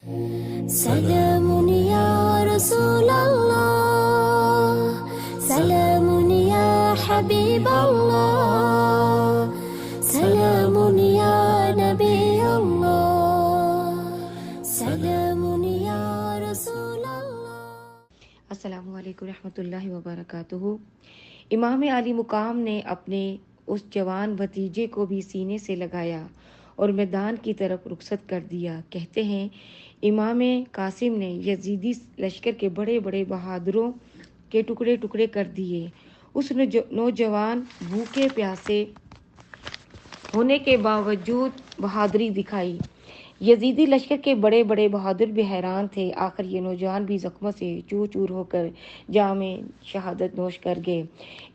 سلام یا رسول اللہ، سلام یا حبیب اللہ، سلام یا نبی اللہ، سلام یا رسول اللہ۔ السلام علیکم ورحمۃ اللہ وبرکاتہ۔ امام علی مقام نے اپنے اس جوان بھتیجے کو بھی سینے سے لگایا اور میدان کی طرف رخصت کر دیا۔ کہتے ہیں امام قاسم نے یزیدی لشکر کے بڑے بڑے بہادروں کے ٹکڑے ٹکڑے کر دیے۔ اس نوجوان بھوکے پیاسے ہونے کے باوجود بہادری دکھائی۔ یزیدی لشکر کے بڑے بڑے بہادر بھی حیران تھے۔ آخر یہ نوجوان بھی زخموں سے چور چور ہو کر جام شہادت نوش کر گئے۔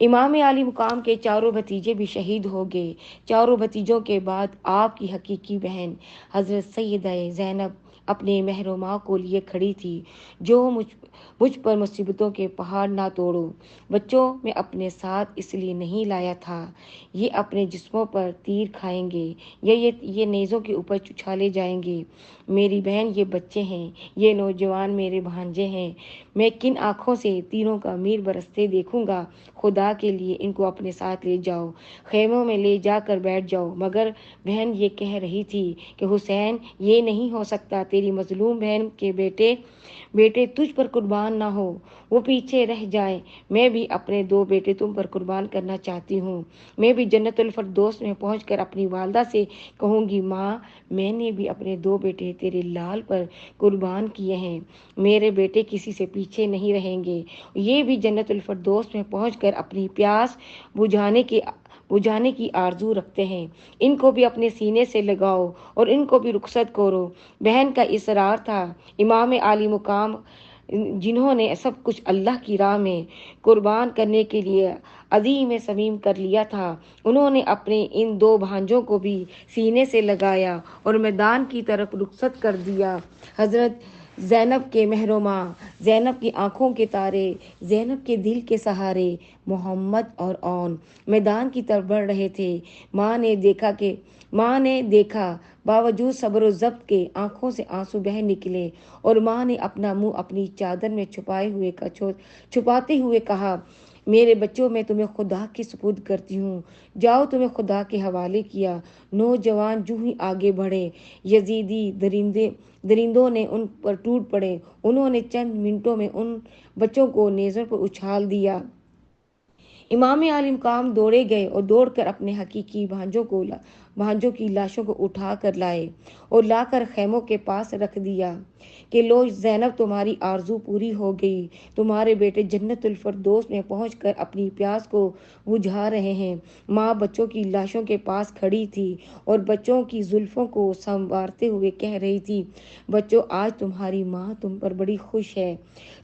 امام علی مقام کے چاروں بھتیجے بھی شہید ہو گئے۔ چاروں بھتیجوں کے بعد آپ کی حقیقی بہن حضرت سیدہ زینب اپنے محروما کو لیے کھڑی تھی، جو مجھ پر مصیبتوں کے پہاڑ نہ توڑو۔ بچوں میں اپنے ساتھ اس لیے نہیں لایا تھا یہ اپنے جسموں پر تیر کھائیں گے یا یہ نیزوں کے اوپر اچھالے جائیں گے۔ میری بہن یہ بچے ہیں، یہ نوجوان میرے بھانجے ہیں۔ میں کن آنکھوں سے تیروں کا میر برستے دیکھوں گا؟ خدا کے لیے ان کو اپنے ساتھ لے جاؤ، خیموں میں لے جا کر بیٹھ جاؤ۔ مگر بہن یہ کہہ رہی تھی کہ حسین یہ نہیں ہو سکتا، تیری مظلوم بہن کے بیٹے تجھ پر قربان نہ ہو، وہ پیچھے رہ جائے۔ میں بھی اپنے دو بیٹے تم پر قربان کرنا چاہتی ہوں۔ میں بھی جنت الفردوس میں پہنچ کر اپنی والدہ سے کہوں گی، ماں میں نے بھی اپنے دو بیٹے تیرے لال پر قربان کیے ہیں، میرے بیٹے کسی سے پیچھے نہیں رہیں گے۔ یہ بھی جنت الفردوس میں پہنچ کر اپنی پیاس بجھانے کی آرزو رکھتے ہیں۔ ان کو بھی اپنے سینے سے لگاؤ اور ان کو بھی رخصت کرو۔ بہن کا اصرار تھا۔ امام علی مقام جنہوں نے سب کچھ اللہ کی راہ میں قربان کرنے کے لیے عظیم صمیم کر لیا تھا، انہوں نے اپنے ان دو بھانجوں کو بھی سینے سے لگایا اور میدان کی طرف رخصت کر دیا۔ حضرت زینب کے محروما، زینب کی آنکھوں کے تارے، زینب کے دل کے سہارے محمد اور اون میدان کی طرف بڑھ رہے تھے۔ ماں نے دیکھا باوجود صبر و ضبط کے آنکھوں سے آنسو بہہ نکلے اور ماں نے اپنا منہ اپنی چادر میں چھپاتے ہوئے کہا، میرے بچوں میں تمہیں خدا کے سپرد کرتی ہوں، جاؤ تمہیں خدا کے حوالے کیا۔ نوجوان جو ہی آگے بڑھے، یزیدی درندوں نے ان پر ٹوٹ پڑے۔ انہوں نے چند منٹوں میں ان بچوں کو نیزوں پر اچھال دیا۔ امام علی مقام دوڑے گئے اور دوڑ کر اپنے حقیقی بھانجوں کی لاشوں کو اٹھا کر لائے اور لا کر خیموں کے پاس رکھ دیا کہ لو زینب، تمہاری آرزو پوری ہو گئی، تمہارے بیٹے جنت الفردوس میں پہنچ کر اپنی پیاس کو بجھا رہے ہیں۔ ماں بچوں کی لاشوں کے پاس کھڑی تھی اور بچوں کی زلفوں کو سنوارتے ہوئے کہہ رہی تھی، بچوں آج تمہاری ماں تم پر بڑی خوش ہے،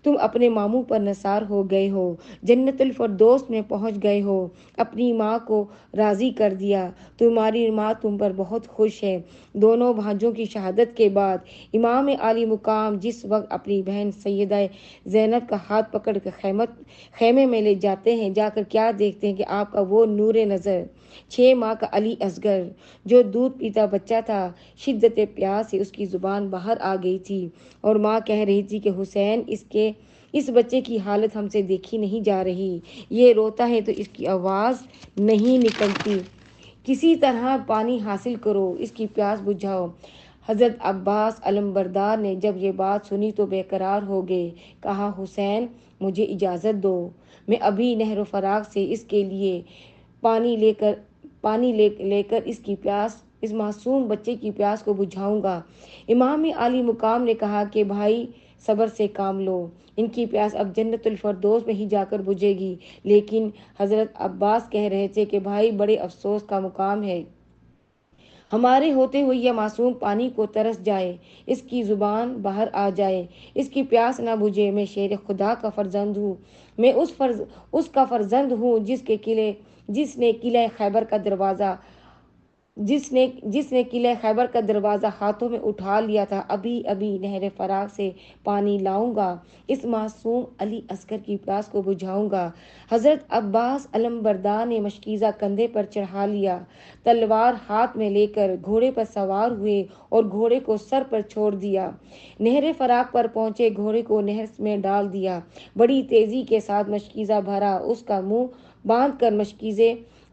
تم اپنے ماموں پر نثار ہو گئے ہو، جنت الفردوس میں پہنچ گئے ہو، اپنی ماں کو راضی کر دیا، تمہاری ماں تم پر بہت خوش ہے۔ دونوں بھانجوں کی شہادت کے بعد امام علی مقام جس وقت اپنی بہن سیدہ زینب کا ہاتھ پکڑ کر خیمے میں لے جاتے ہیں، جا کر کیا دیکھتے ہیں کہ آپ کا وہ نور نظر 6 ماہ کا علی اصغر جو دودھ پیتا بچہ تھا، شدت پیاس سے اس کی زبان باہر آ گئی تھی اور ماں کہہ رہی تھی کہ حسین اس بچے کی حالت ہم سے دیکھی نہیں جا رہی، یہ روتا ہے تو اس کی آواز نہیں نکلتی، کسی طرح پانی حاصل کرو، اس کی پیاس بجھاؤ۔ حضرت عباس علمبردار نے جب یہ بات سنی تو بے قرار ہو گئے، کہا حسین مجھے اجازت دو، میں ابھی نہر و فراغ سے اس کے لیے پانی لے کر اس معصوم بچے کی پیاس کو بجھاؤں گا۔ امام علی مقام نے کہا کہ بھائی صبر سے کام لو، ان کی پیاس اب جنت الفردوس میں ہی جا کر بجھے گی۔ لیکن حضرت عباس کہہ رہے تھے کہ بھائی بڑے افسوس کا مقام ہے، ہمارے ہوتے ہوئے یہ معصوم پانی کو ترس جائے، اس کی زبان باہر آ جائے، اس کی پیاس نہ بجھے۔ میں شیر خدا کا فرزند ہوں، میں اس کا فرزند ہوں جس نے قلعہ خیبر کا دروازہ جس نے قلعہ خیبر کا دروازہ ہاتھوں میں اٹھا لیا تھا، ابھی ابھی نہر فراق سے پانی لاؤں گا، اس معصوم علی اصغر کی پیاس کو بجھاؤں گا۔ حضرت عباس علمبردار نے مشکیزہ کندھے پر چڑھا لیا، تلوار ہاتھ میں لے کر گھوڑے پر سوار ہوئے اور گھوڑے کو سر پر چھوڑ دیا۔ نہر فراق پر پہنچے، گھوڑے کو نہر میں ڈال دیا، بڑی تیزی کے ساتھ مشکیزہ بھرا، اس کا منہ باندھ کر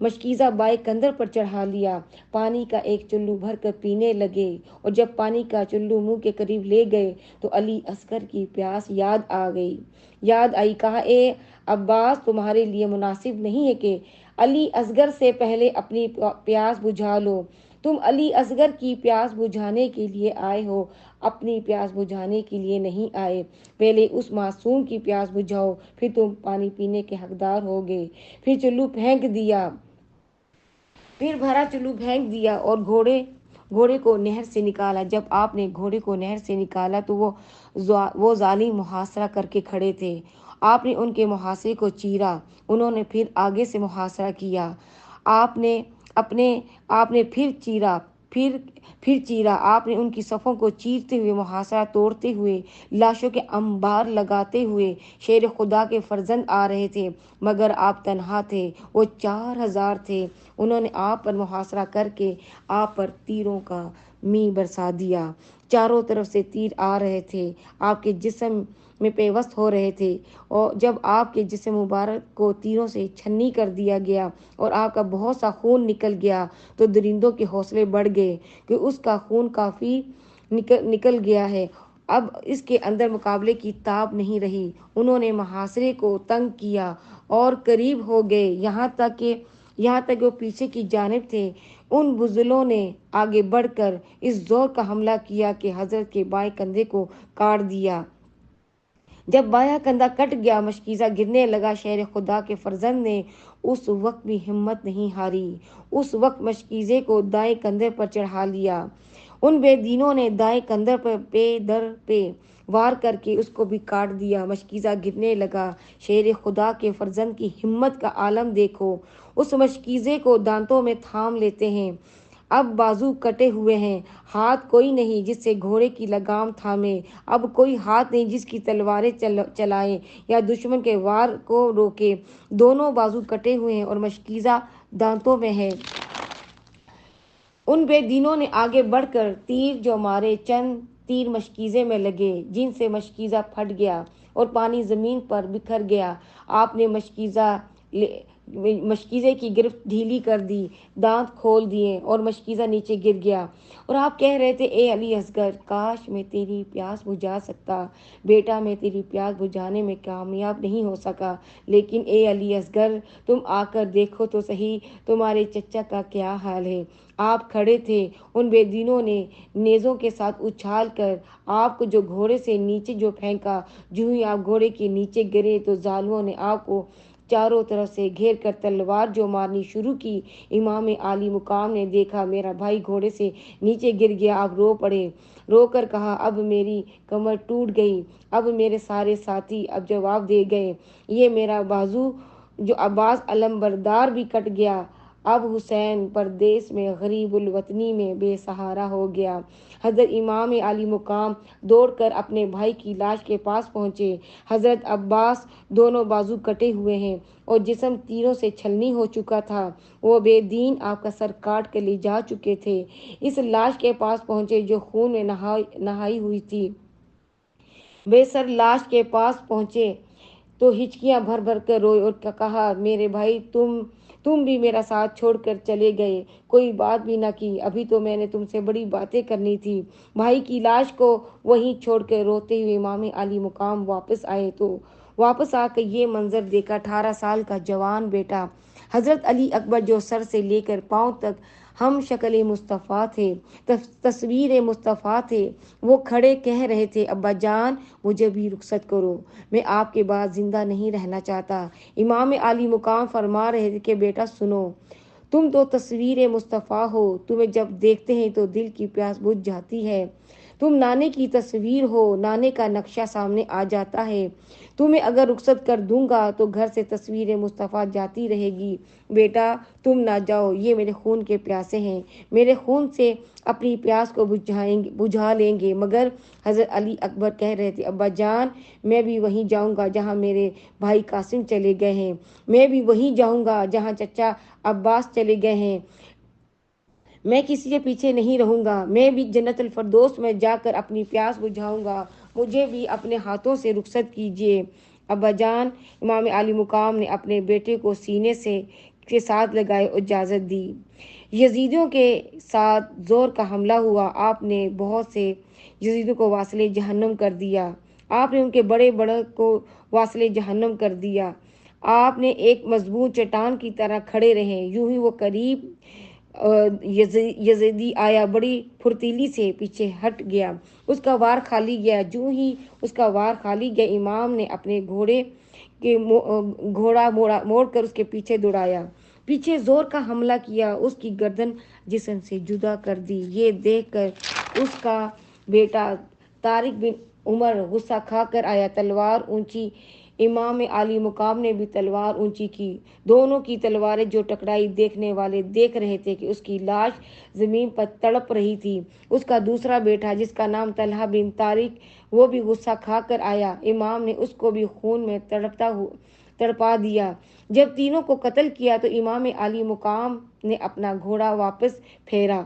مشکیزہ بائیں کندھر پر چڑھا لیا، پانی کا ایک چلو بھر کر پینے لگے، اور جب پانی کا چلو منہ کے قریب لے گئے تو علی اصغر کی پیاس یاد آئی۔ کہا، اے عباس، تمہارے لیے مناسب نہیں ہے کہ علی اصغر سے پہلے اپنی پیاس بجھا لو۔ تم علی اصغر کی پیاس بجھانے کے لیے آئے ہو، اپنی پیاس بجھانے کے لیے نہیں آئے۔ پہلے اس معصوم کی پیاس بجھاؤ، پھر تم پانی پینے کے حقدار ہوگے۔ پھر چلو پھینک دیا، پھر بھرا چلو پھینک دیا اور گھوڑے کو نہر سے نکالا۔ جب آپ نے گھوڑے کو نہر سے نکالا تو وہ ظالم محاصرہ کر کے کھڑے تھے۔ آپ نے ان کے محاصرے کو چیرا، انہوں نے پھر آگے سے محاصرہ کیا۔ آپ نے پھر چیرا، آپ نے ان کی صفوں کو چیرتے ہوئے، محاصرہ توڑتے ہوئے، لاشوں کے انبار لگاتے ہوئے۔ شیر خدا کے فرزند آ رہے تھے، مگر آپ تنہا تھے، وہ 4000 تھے۔ انہوں نے آپ پر محاصرہ کر کے آپ پر تیروں کا می برسا دیا۔ چاروں طرف سے تیر آ رہے تھے، آپ کے جسم میں پیوست ہو رہے تھے، اور جب آپ کے جسم مبارک کو تیروں سے چھنی کر دیا گیا اور آپ کا بہت سا خون نکل گیا تو درندوں کے حوصلے بڑھ گئے کہ اس کا خون کافی نکل گیا ہے، اب اس کے اندر مقابلے کی تاب نہیں رہی۔ انہوں نے محاصرے کو تنگ کیا اور قریب ہو گئے، یہاں تک کہ وہ پیچھے کی جانب تھے۔ ان بزدلوں نے آگے بڑھ کر اس زور کا حملہ کیا کہ حضرت کے بائیں کندھے کو کاٹ دیا۔ جب بایاں کندھا کٹ گیا، مشکیزہ گرنے لگا۔ شیر خدا کے فرزند نے اس وقت بھی ہمت نہیں ہاری، اس وقت مشکیزے کو دائیں کندھے پر چڑھا لیا۔ ان بے دینوں نے دائیں کندھے پر پے در پہ وار کر کے اس کو بھی کاٹ دیا۔ مشکیزہ گرنے لگا۔ شیر خدا کے فرزند کی ہمت کا عالم دیکھو، اس مشکیزے کو دانتوں میں تھام لیتے ہیں، اب بازو کٹے ہوئے ہیں، ہاتھ کوئی نہیں جس سے گھوڑے کی لگام تھامے، اب کوئی ہاتھ نہیں جس کی تلواریں چلائے یا دشمن کے وار کو روکے، دونوں بازو کٹے ہوئے ہیں اور مشکیزہ دانتوں میں ہے۔ ان بے دینوں نے آگے بڑھ کر تیر جو مارے، چند تیر مشکیزے میں لگے جن سے مشکیزہ پھٹ گیا اور پانی زمین پر بکھر گیا۔ آپ نے مشکیزے کی گرفت ڈھیلی کر دی، دانت کھول دیے اور مشکیزہ نیچے گر گیا، اور آپ کہہ رہے تھے، اے علی اصغر، کاش میں تیری پیاس بجھا سکتا۔ بیٹا، میں تیری پیاس بجھانے میں کامیاب نہیں ہو سکا، لیکن اے علی اصغر، تم آ کر دیکھو تو صحیح تمہارے چچا کا کیا حال ہے۔ آپ کھڑے تھے، ان بے دینوں نے نیزوں کے ساتھ اچھال کر آپ کو جو گھوڑے سے نیچے جو پھینکا، جو ہی آپ گھوڑے کے نیچے گرے تو ظالموں نے آپ کو چاروں طرف سے گھیر کر تلوار جو مارنی شروع کی۔ امام عالی مقام نے دیکھا میرا بھائی گھوڑے سے نیچے گر گیا، آپ رو پڑے، رو کر کہا، اب میری کمر ٹوٹ گئی، اب میرے سارے ساتھی اب جواب دے گئے، یہ میرا بازو جو عباس علمبردار بھی کٹ گیا، اب حسین پردیس میں غریب الوطنی میں بے سہارا ہو گیا۔ حضرت امام عالی مقام دوڑ کر اپنے بھائی کی لاش کے پاس پہنچے۔ حضرت عباس دونوں بازو کٹے ہوئے ہیں اور جسم تیروں سے چھلنی ہو چکا تھا، وہ بے دین آپ کا سر کاٹ کر لے جا چکے تھے۔ اس لاش کے پاس پہنچے جو خون میں نہائی ہوئی تھی۔ بے سر لاش کے پاس پہنچے تو ہچکیاں بھر بھر کر روئے اور کہا، میرے بھائی، تم بھی میرا ساتھ چھوڑ کر چلے گئے، کوئی بات بھی نہ کی، ابھی تو میں نے تم سے بڑی باتیں کرنی تھی۔ بھائی کی لاش کو وہیں چھوڑ کر روتے ہوئے امام علی مقام واپس آئے تو واپس آ کر یہ منظر دیکھا، 18 سال کا جوان بیٹا حضرت علی اکبر جو سر سے لے کر پاؤں تک ہم شکل مصطفیٰ تھے، تصویر مصطفیٰ تھے، وہ کھڑے کہہ رہے تھے، ابا جان، مجھے بھی رخصت کرو، میں آپ کے بعد زندہ نہیں رہنا چاہتا۔ امام علی مقام فرما رہے تھے کہ بیٹا سنو، تم تو تصویر مصطفیٰ ہو، تمہیں جب دیکھتے ہیں تو دل کی پیاس بجھ جاتی ہے، تم نانے کی تصویر ہو، نانے کا نقشہ سامنے آ جاتا ہے، تمہیں اگر رخصت کر دوں گا تو گھر سے تصویر مصطفیٰ جاتی رہے گی۔ بیٹا تم نہ جاؤ، یہ میرے خون کے پیاسے ہیں، میرے خون سے اپنی پیاس کو بجھا لیں گے۔ مگر حضرت علی اکبر کہہ رہے تھے، ابا جان میں بھی وہیں جاؤں گا جہاں میرے بھائی قاسم چلے گئے ہیں، میں بھی وہیں جاؤں گا جہاں چچا عباس چلے گئے ہیں، میں کسی کے پیچھے نہیں رہوں گا، میں بھی جنت الفردوس میں جا کر اپنی پیاس بجھاؤں گا، مجھے بھی اپنے ہاتھوں سے رخصت کیجیے۔ ابا جان، امام علی مقام نے اپنے بیٹے کو سینے کے ساتھ لگائے اور اجازت دی۔ یزیدیوں کے ساتھ زور کا حملہ ہوا، آپ نے بہت سے یزیدیوں کو واصل جہنم کر دیا، آپ نے ان کے بڑے بڑے کو واصل جہنم کر دیا، آپ نے ایک مضبوط چٹان کی طرح کھڑے رہے۔ یوں ہی وہ قریب یزیدی آیا، بڑی پھرتیلی سے پیچھے ہٹ گیا، اس کا وار خالی گیا۔ جو ہی اس کا وار خالی گیا، امام نے اپنے گھوڑا موڑ کر اس کے پیچھے دوڑایا، پیچھے زور کا حملہ کیا، اس کی گردن جسم سے جدا کر دی۔ یہ دیکھ کر اس کا بیٹا طارق بن عمر غصہ کھا کر آیا، تلوار اونچی، امام علی مقام نے بھی تلوار اونچی کی، دونوں کی تلواریں جو ٹکرائی، دیکھنے والے دیکھ رہے تھے کہ اس کی لاش زمین پر تڑپ رہی تھی۔ اس کا دوسرا بیٹا جس کا نام طلحہ بن طارق، وہ بھی غصہ کھا کر آیا، امام نے اس کو بھی خون میں تڑپا دیا۔ جب تینوں کو قتل کیا تو امام علی مقام نے اپنا گھوڑا واپس پھیرا،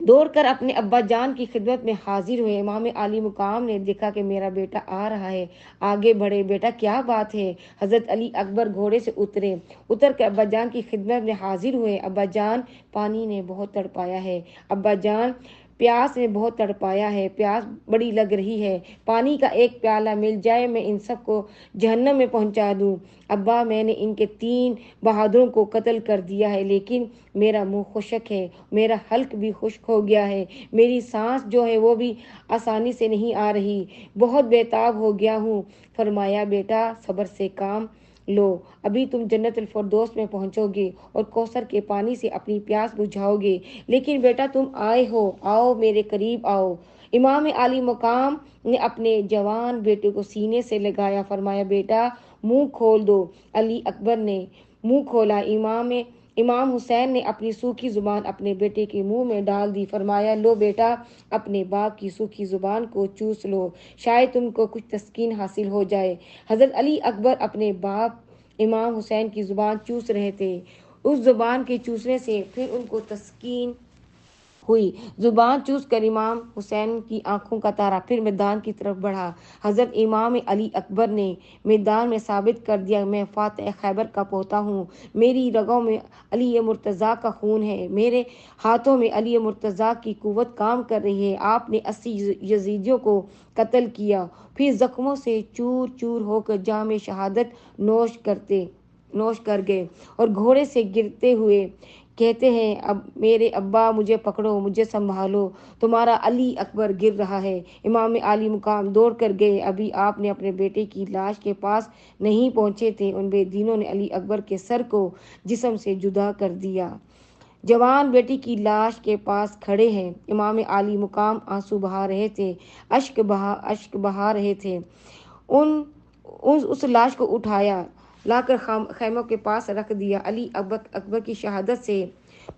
دوڑ کر اپنے ابا جان کی خدمت میں حاضر ہوئے۔ امام علی مقام نے دیکھا کہ میرا بیٹا آ رہا ہے، آگے بڑھے، بیٹا کیا بات ہے؟ حضرت علی اکبر گھوڑے سے اتر کر ابا جان کی خدمت میں حاضر ہوئے۔ ابا جان، پانی نے بہت تڑپایا ہے، ابا جان پیاس نے بہت تڑپایا ہے، پیاس بڑی لگ رہی ہے، پانی کا ایک پیالہ مل جائے میں ان سب کو جہنم میں پہنچا دوں۔ ابا میں نے ان کے 3 بہادروں کو قتل کر دیا ہے، لیکن میرا منہ خشک ہے، میرا حلق بھی خشک ہو گیا ہے، میری سانس جو ہے وہ بھی آسانی سے نہیں آ رہی، بہت بےتاب ہو گیا ہوں۔ فرمایا بیٹا صبر سے کام لو، ابھی تم جنت الفردوس میں پہنچو گے اور کوثر کے پانی سے اپنی پیاس بجھاؤ گے، لیکن بیٹا تم آئے ہو، آؤ میرے قریب آؤ۔ امام علی مقام نے اپنے جوان بیٹے کو سینے سے لگایا، فرمایا بیٹا منہ کھول دو۔ علی اکبر نے منہ کھولا، امام حسین نے اپنی سوکھی زبان اپنے بیٹے کے منہ میں ڈال دی، فرمایا لو بیٹا اپنے باپ کی سوکھی زبان کو چوس لو، شاید تم کو کچھ تسکین حاصل ہو جائے۔ حضرت علی اکبر اپنے باپ امام حسین کی زبان چوس رہے تھے، اس زبان کے چوسنے سے پھر ان کو تسکین ہوئی۔ زبان چوس کر امام حسین کی آنکھوں کا تارا پھر میدان کی طرف بڑھا۔ حضرت امام علی اکبر نے میدان میں ثابت کر دیا، میں فاتح خیبر کا پوتا ہوں، میری رگوں میں علی مرتضیٰ کا خون ہے، میرے ہاتھوں میں علی مرتضیٰ کی قوت کام کر رہی ہے۔ آپ نے 80 یزیدیوں کو قتل کیا، پھر زخموں سے چور چور ہو کر جام شہادت نوش کر گئے اور گھوڑے سے گرتے ہوئے کہتے ہیں، اب میرے ابا مجھے پکڑو، مجھے سنبھالو، تمہارا علی اکبر گر رہا ہے۔ امام علی مقام دوڑ کر گئے، ابھی آپ نے اپنے بیٹے کی لاش کے پاس نہیں پہنچے تھے، ان بے دینوں نے علی اکبر کے سر کو جسم سے جدا کر دیا۔ جوان بیٹی کی لاش کے پاس کھڑے ہیں، امام علی مقام آنسو بہا رہے تھے، اشک بہا رہے تھے۔ اس لاش کو اٹھایا، لا کر خیموں کے پاس رکھ دیا۔ علی اکبر کی شہادت سے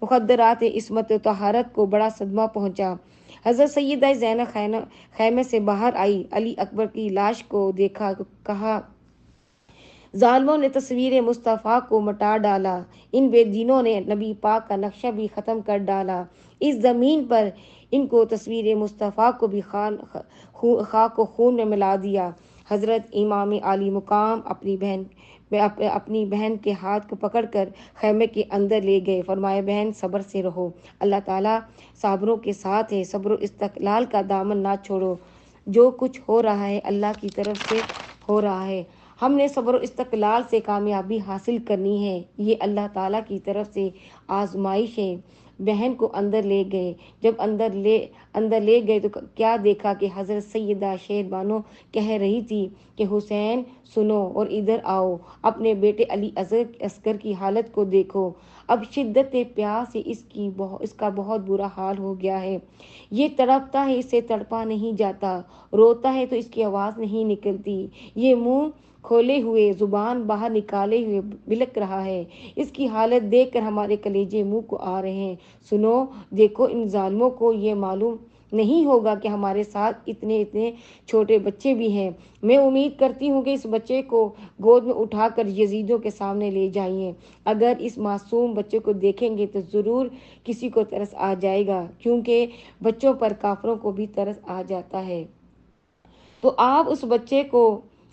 مخدرات عصمت و طہارت کو بڑا صدمہ پہنچا۔ حضرت سیدہ زینب خیمے سے باہر آئی، علی اکبر کی لاش کو دیکھا، کہا ظالموں نے تصویر مصطفیٰ کو مٹا ڈالا، ان بے دینوں نے نبی پاک کا نقشہ بھی ختم کر ڈالا، اس زمین پر ان کو تصویر مصطفیٰ کو بھی خاک و خون میں ملا دیا۔ حضرت امام علی مقام اپنی بہن کے ہاتھ کو پکڑ کر خیمے کے اندر لے گئے، فرمایا بہن صبر سے رہو، اللہ تعالیٰ صابروں کے ساتھ ہے، صبر و استقلال کا دامن نہ چھوڑو، جو کچھ ہو رہا ہے اللہ کی طرف سے ہو رہا ہے، ہم نے صبر و استقلال سے کامیابی حاصل کرنی ہے، یہ اللہ تعالیٰ کی طرف سے آزمائش ہے۔ بہن کو اندر لے گئے، جب اندر لے گئے تو کیا دیکھا کہ حضرت سیدہ شہر بانو کہہ رہی تھی کہ حسین سنو اور ادھر آؤ، اپنے بیٹے علی اصغر کی حالت کو دیکھو، اب شدت پیاس سے اس کا بہت برا حال ہو گیا ہے، یہ تڑپتا ہے، اسے تڑپا نہیں جاتا، روتا ہے تو اس کی آواز نہیں نکلتی، یہ منہ کھولے ہوئے زبان باہر نکالے ہوئے بلک رہا ہے، اس کی حالت دیکھ کر ہمارے کلیجے منہ کو آ رہے ہیں، سنو دیکھو، ان ظالموں کو یہ معلوم نہیں ہوگا کہ ہمارے ساتھ اتنے چھوٹے بچے بھی ہیں، میں امید کرتی ہوں کہ اس بچے کو گود میں اٹھا کر یزیدوں کے سامنے لے جائیں، اگر اس معصوم بچے کو دیکھیں گے تو ضرور کسی کو ترس آ جائے گا، کیونکہ بچوں پر کافروں کو بھی ترس آ جاتا ہے۔ تو آپ اس بچے کو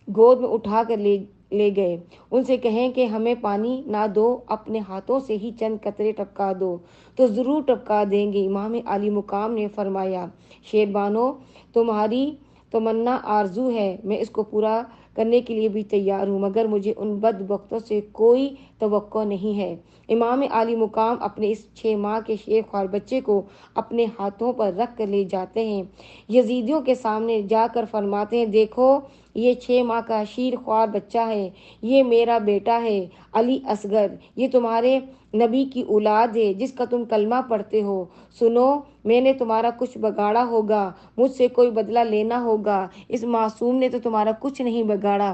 گود میں اٹھا کر لے گئے، ان سے کہیں کہ ہمیں پانی نہ دو، اپنے ہاتھوں سے ہی چند قطرے ٹپکا دو تو ضرور ٹپکا دیں گے۔ امام علی مقام نے فرمایا، شیر بانو، تمہاری تمنا آرزو ہے، میں اس کو پورا کرنے کے لیے بھی تیار ہوں، مگر مجھے ان بدبختوں سے کوئی توقع نہیں ہے۔ امام علی مقام اپنے اس 6 ماہ کے شیر خوار بچے کو اپنے ہاتھوں پر رکھ کر لے جاتے ہیں، یزیدیوں کے سامنے جا کر فرماتے ہیں، دیکھو یہ 6 ماہ کا شیر خوار بچہ ہے، یہ میرا بیٹا ہے علی اصغر، یہ تمہارے نبی کی اولاد ہے جس کا تم کلمہ پڑھتے ہو، سنو میں نے تمہارا کچھ بگاڑا ہوگا، مجھ سے کوئی بدلہ لینا ہوگا، اس معصوم نے تو تمہارا کچھ نہیں بگاڑا،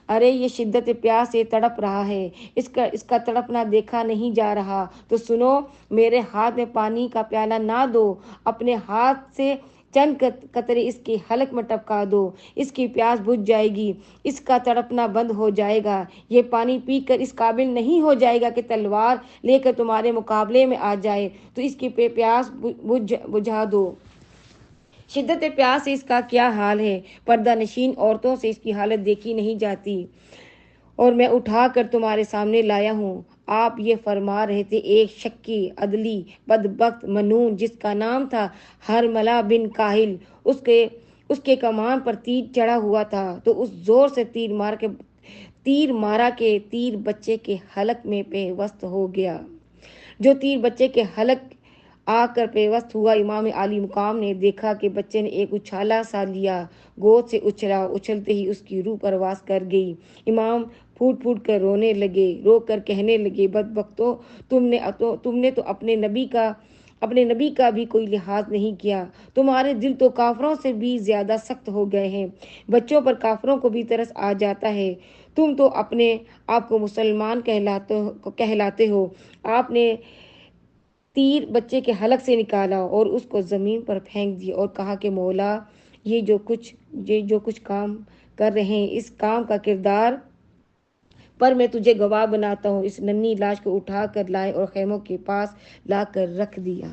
ارے یہ شدت پیاس سے تڑپ رہا ہے، اس کا تڑپنا دیکھا نہیں جا رہا، تو سنو میرے ہاتھ میں پانی کا پیالہ نہ دو، اپنے ہاتھ سے چند قطرے اس کے حلق میں ٹپکا دو، اس کی پیاس بجھ جائے گی، اس کا تڑپنا بند ہو جائے گا، یہ پانی پی کر اس قابل نہیں ہو جائے گا کہ تلوار لے کر تمہارے مقابلے میں آ جائے، تو اس کی پیاس بجھا دو۔ شدت پیاس سے اس کا کیا حال ہے، پردہ نشین عورتوں سے اس کی حالت دیکھی نہیں جاتی، اور میں اٹھا کر تمہارے سامنے لایا ہوں۔ آپ یہ فرما رہے تھے، ایک شکی عدلی بدبخت منون جس کا نام تھا ہرملہ بن کاہل، اس کے کمان پر تیر چڑھا ہوا تھا، تو اس زور سے تیر مارا کہ تیر بچے کے حلق میں پیوست ہو گیا۔ جو تیر بچے کے حلق آ کر پیوست ہوا، امام علی مقام نے دیکھا کہ بچے نے ایک اچھالا سا لیا، گود سے اچھلا، اچھلتے ہی اس کی روح پرواز کر گئی۔ امام پھوٹ پھوٹ کر رونے لگے، رو کر کہنے لگے، بدبختو، تم نے تو اپنے نبی کا بھی کوئی لحاظ نہیں کیا، تمہارے دل تو کافروں سے بھی زیادہ سخت ہو گئے ہیں، بچوں پر کافروں کو بھی ترس آ جاتا ہے، تم تو اپنے آپ کو مسلمان کہلاتے ہو، آپ نے تیر بچے کے حلق سے نکالا اور اس کو زمین پر پھینک دیا اور کہا کہ مولا، یہ جو کچھ کام کر رہے ہیں، اس کام کا کردار پر میں تجھے گواہ بناتا ہوں۔ اس ننھی لاش کو اٹھا کر لائے اور خیموں کے پاس لا کر رکھ دیا۔